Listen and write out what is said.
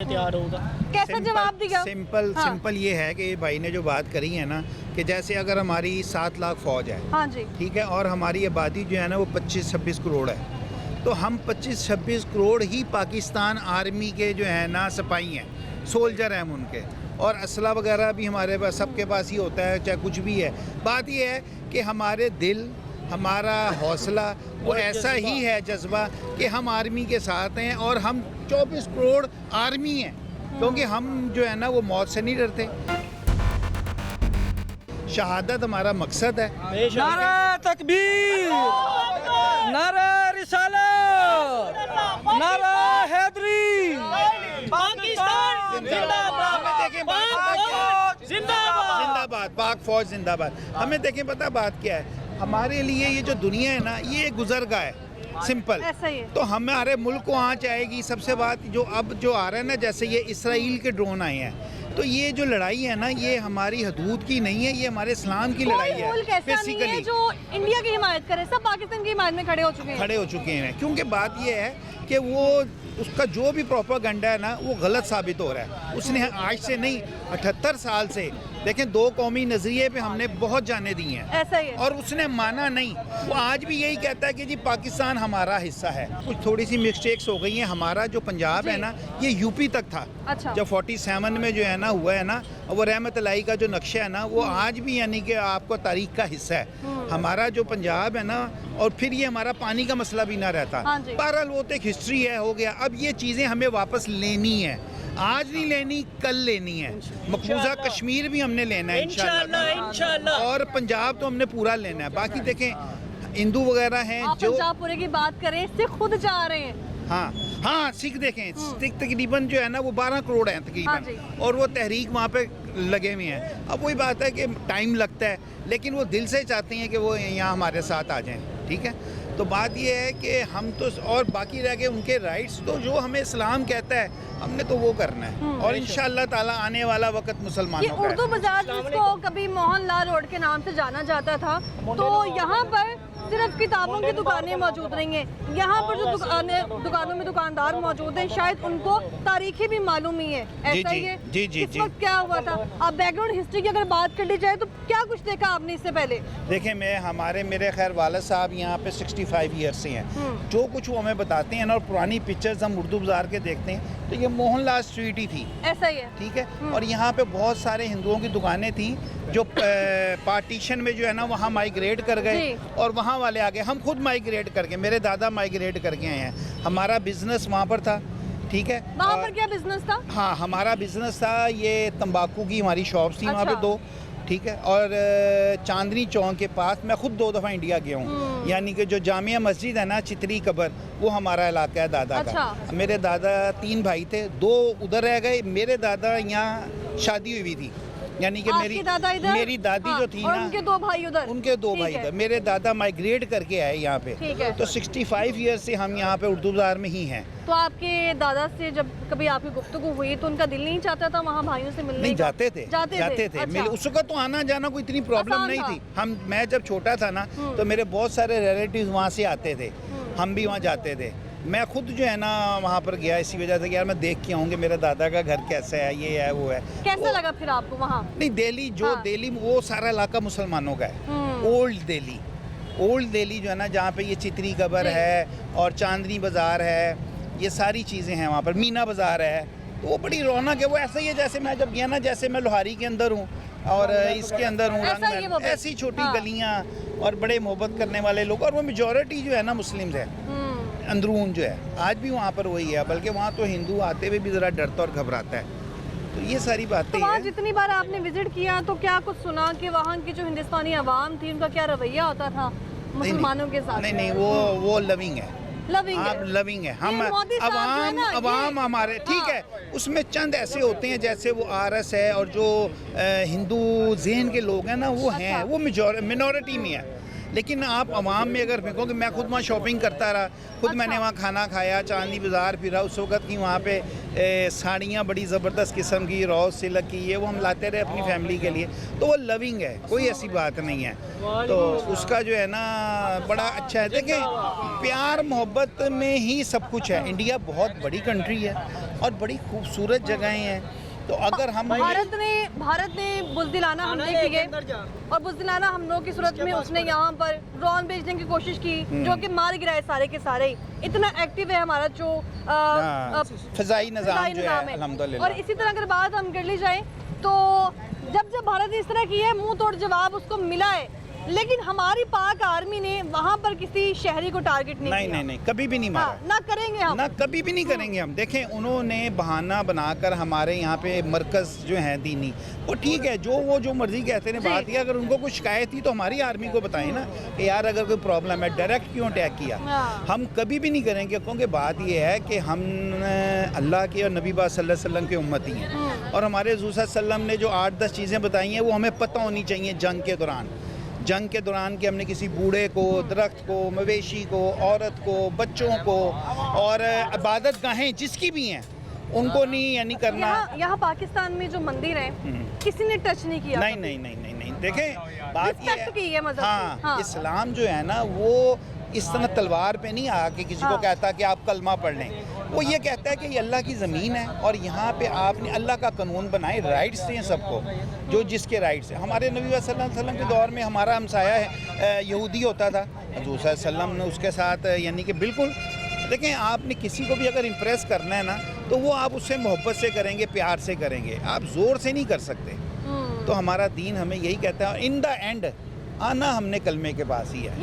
तैयार होगा। कैसा जवाब दिया? सिंपल ये है कि भाई ने जो बात करी है ना, कि जैसे अगर हमारी 7 लाख फौज है, हाँ जी, ठीक है, और हमारी आबादी जो है ना वो 25-26 करोड़ है, तो हम 25-26 करोड़ ही पाकिस्तान आर्मी के जो है ना सिपाही हैं, सोल्जर हैं हम उनके, और असला वगैरह भी हमारे पास सबके पास ही होता है, चाहे कुछ भी है। बात ये है कि हमारे दिल, हमारा हौसला वो ऐसा ही है जज्बा कि हम आर्मी के साथ हैं, और हम 24 करोड़ आर्मी हैं, क्योंकि हम जो है ना वो मौत से नहीं डरते। शहादत हमारा मकसद है। नारा तकबीर, नारा रिसालत, नारा हैदरी, पाकिस्तान जिंदाबाद, जिंदाबाद, पाक फौज जिंदाबाद। हमें देखें पता बात क्या है, हमारे लिए ये जो दुनिया है ना ये गुजरगा है, सिंपल ऐसा ही है। तो हमारे मुल्क को आँच आएगी। सबसे बात जो अब जो आ रहा है ना, जैसे ये इसराइल के ड्रोन आए हैं, तो ये जो लड़ाई है ना ये हमारी हदूद की नहीं है, ये हमारे इस्लाम की लड़ाई है। मुल्क ऐसा नहीं है जो इंडिया की हिमायत करे, सब पाकिस्तान की हिमायत में खड़े हो चुके हैं। क्योंकि बात ये है कि वो उसका जो भी प्रोपेगेंडा है ना वो गलत साबित हो रहा है। उसने आज से नहीं 78 साल से देखें, 2 कौमी नज़रिए पे हमने बहुत जाने दी हैं, ऐसा ही है। और उसने माना नहीं। वो आज भी यही कहता है कि जी पाकिस्तान हमारा हिस्सा है। कुछ थोड़ी सी मिस्टेक्स हो गई हैं। हमारा जो पंजाब है ना ये यूपी तक था। अच्छा। जब 47 में जो है ना हुआ है ना, वो रहमत अलाई का जो नक्शा है ना वो आज भी यानी कि आपको तारीख का हिस्सा है। हमारा जो पंजाब है ना, और फिर ये हमारा पानी का मसला भी ना रहता। हाँ जी। बहरहाल वो तो एक हिस्ट्री है, हो गया। अब ये चीज़ें हमें वापस लेनी है, आज नहीं लेनी, कल लेनी है। मकबूजा कश्मीर भी हमने लेना है इंशाल्लाह, और पंजाब तो हमने पूरा लेना है। बाकी देखें हिंदू वगैरह हैं आप जो पंजाब पूरे की बात करें, इससे खुद जा रहे हैं। हाँ सिख देखें, सिख तकरीबन जो है ना वो 12 करोड़ हैं हाँ तकरीबन, और वो तहरीक वहाँ पे लगे हुए हैं। अब वही बात है कि टाइम लगता है, लेकिन वो दिल से चाहते हैं कि वो यहाँ हमारे साथ आ जाएं, ठीक है। तो बात ये है कि हम तो, और बाकी रह गए उनके राइट्स, तो जो हमें इस्लाम कहता है हमने तो वो करना है, और इंशाअल्लाह ताला आने वाला वक्त मुसलमानों का है। उर्दू बाजार जिसको कभी मोहनलाल रोड के नाम से जाना जाता था, तो यहाँ पर सिर्फ किताबों की दुकानें मौजूद नहीं है। यहाँ पर जो दुकानों में दुकानदार मौजूद हैं, शायद उनको तारीखें भी मालूम ही है। ऐसा ही है। जी इस वक्त क्या हुआ था? आप बैकग्राउंड हिस्ट्री की अगर बात कर ली जाए तो क्या कुछ देखा आपने इससे पहले? देखें, मेरे खैर वालिद साहब यहाँ पे 65 ईयर से हैं। जो कुछ वो हमें बताते हैं ना, और पुरानी पिक्चर्स हम उर्दू बाजार के देखते हैं, तो ये मोहनलाल स्ट्रीट ही थी। ऐसा ही है, ठीक है। और यहाँ पे बहुत सारे हिंदुओं की दुकानें थी जो पार्टीशन में जो है ना वहाँ माइग्रेट कर गए, और वहाँ वाले आ गए। हम खुद माइग्रेट करके, मेरे दादा माइग्रेट करके आए हैं। हमारा बिजनेस वहाँ पर था, ठीक है। वहाँ पर क्या बिजनेस था? हाँ, हमारा बिजनेस था, ये तंबाकू की हमारी शॉप्स थी वहाँ पे 2, ठीक है। और चांदनी चौक के पास मैं खुद 2 दफ़ा इंडिया गया हूँ, यानी कि जो जामिया मस्जिद है ना, चितरी कबर, वो हमारा इलाका है दादा का। मेरे दादा 3 भाई थे, 2 उधर रह गए। मेरे दादा यहाँ शादी हुई थी, यानी कि मेरी दादी जो थी ना, उनके 2 भाई उधर, उनके 2 भाई इधर। मेरे दादा माइग्रेट करके आए यहाँ पे, तो 65 ईयर से हम यहाँ पे उर्दू बाजार में ही हैं। तो आपके दादा से जब कभी आपकी गुफ्तगू हुई तो उनका दिल नहीं चाहता था वहाँ भाइयों से मिलने? नहीं, का? जाते थे। अच्छा। उस वक्त तो आना जाना कोई इतनी प्रॉब्लम नहीं थी। मैं जब छोटा था ना, तो मेरे बहुत सारे रिलेटिव्स वहाँ से आते थे, हम भी वहाँ जाते थे। मैं खुद जो है ना वहाँ पर गया इसी वजह से कि यार मैं देख के आऊँगी मेरे दादा का घर कैसा है, ये है वो है। कैसा लगा फिर आपको वहाँ? नहीं, दिल्ली दिल्ली वो सारा इलाका मुसलमानों का है। ओल्ड दिल्ली जो है ना, जहाँ पे ये चितरी कबर है और चांदनी बाज़ार है, ये सारी चीज़ें हैं वहाँ पर। मीना बाज़ार है, तो वो बड़ी रौनक है। वो ऐसा ही है जैसे मैं जब गया ना, जैसे मैं लोहारी के अंदर हूँ और इसके अंदर हूँ, ऐसी छोटी गलियाँ और बड़े मोहब्बत करने वाले लोग, और वो मेजॉरिटी जो है ना मुस्लिम्स है। अंदरून जो है आज भी वहाँ पर वही है, बल्कि वहाँ तो हिंदू आते हुए भी ज़रा डरता और घबराता है। तो ये सारी बातें हैं। जितनी बार आपने विजिट किया तो क्या कुछ सुना कि वहाँ की जो हिंदुस्तानी आवाम थी उनका क्या रवैया होता था मुसलमानों के साथ? नहीं, वो लविंग है, लविंग है। हम अवाम हमारे, ठीक है। उसमें चंद ऐसे होते हैं जैसे वो आरएस है, और जो हिंदू ज़हन के लोग हैं ना वो हैं, वो मिनॉरिटी में है। लेकिन आप अवाम में अगर फेंकोगे, मैं खुद वहाँ शॉपिंग करता रहा, खुद मैंने वहाँ खाना खाया, चांदनी बाज़ार फिरा। उस वक्त की वहाँ पे साड़ियाँ बड़ी ज़बरदस्त किस्म की, रॉ सिल्क की, ये वो हम लाते रहे अपनी फैमिली के लिए। तो वो लविंग है, कोई ऐसी बात नहीं है। तो उसका जो है ना बड़ा अच्छा है। देखिए, प्यार मोहब्बत में ही सब कुछ है। इंडिया बहुत बड़ी कंट्री है, और बड़ी खूबसूरत जगहें हैं। तो अगर हम भारत ने बुज़दिलाना हमले किए और बुज़दिलाना हमलों की सूरत में उसने यहाँ पर ड्रोन भेजने की कोशिश की जो कि मार गिराए सारे के सारे ही। इतना एक्टिव है हमारा जो फ़िज़ाई निज़ाम जो है अल्हम्दुलिल्लाह। और इसी तरह अगर बात हम कर ली जाए तो जब भारत ने इस तरह की है मुंह तोड़ जवाब उसको मिला है, लेकिन हमारी पाक आर्मी ने वहाँ पर किसी शहरी को टारगेट नहीं किया। नहीं कभी भी नहीं मारा। ना करेंगे हम, ना कभी भी नहीं करेंगे हम। देखें, उन्होंने बहाना बनाकर हमारे यहाँ पे मरकज़ जो हैं दीनी, वो ठीक है, जो मर्जी कहते हैं बात। अगर उनको कुछ शिकायत थी तो हमारी आर्मी को बताएं ना कि यार अगर कोई प्रॉब्लम है, डायरेक्ट क्यों अटैक किया। हम कभी भी नहीं करेंगे, क्योंकि बात ये है कि हम अल्लाह के और नबी पाक सल्लल्लाहु अलैहि वसल्लम के उम्मती हैं, और हमारे हुज़ूर सल्लल्लाहु अलैहि वसल्लम ने जो 8-10 चीज़ें बताई हैं वो हमें पता होनी चाहिए। जंग के दौरान कि हमने किसी बूढ़े को, दरख्त को, मवेशी को, औरत को, बच्चों को और इबादत गाहें जिसकी भी हैं उनको नहीं करना। यहाँ पाकिस्तान में जो मंदिर है किसी ने टच नहीं किया। नहीं देखें, बात ये है, हाँ, इस्लाम जो है ना वो इस तरह तलवार पे नहीं आके किसी को कहता कि आप कलमा पढ़ लें। वो ये कहता है कि ये अल्लाह की ज़मीन है और यहाँ पे आपने अल्लाह का कानून बनाए, राइट्स हैं सबको, जो जिसके राइट्स हैं। हमारे नबी सल्लल्लाहु अलैहि वसल्लम के दौर में हमारा हमसाया है यहूदी होता था, हज़ूर सल्लल्लाहु अलैहि वसल्लम ने उसके साथ यानी कि बिल्कुल। देखें, आपने किसी को भी अगर इम्प्रेस करना है ना तो वो आप उससे मोहब्बत से करेंगे, प्यार से करेंगे, आप ज़ोर से नहीं कर सकते। तो हमारा दीन हमें यही कहता है, इन द एंड आना हमने कलमे के पास ही है।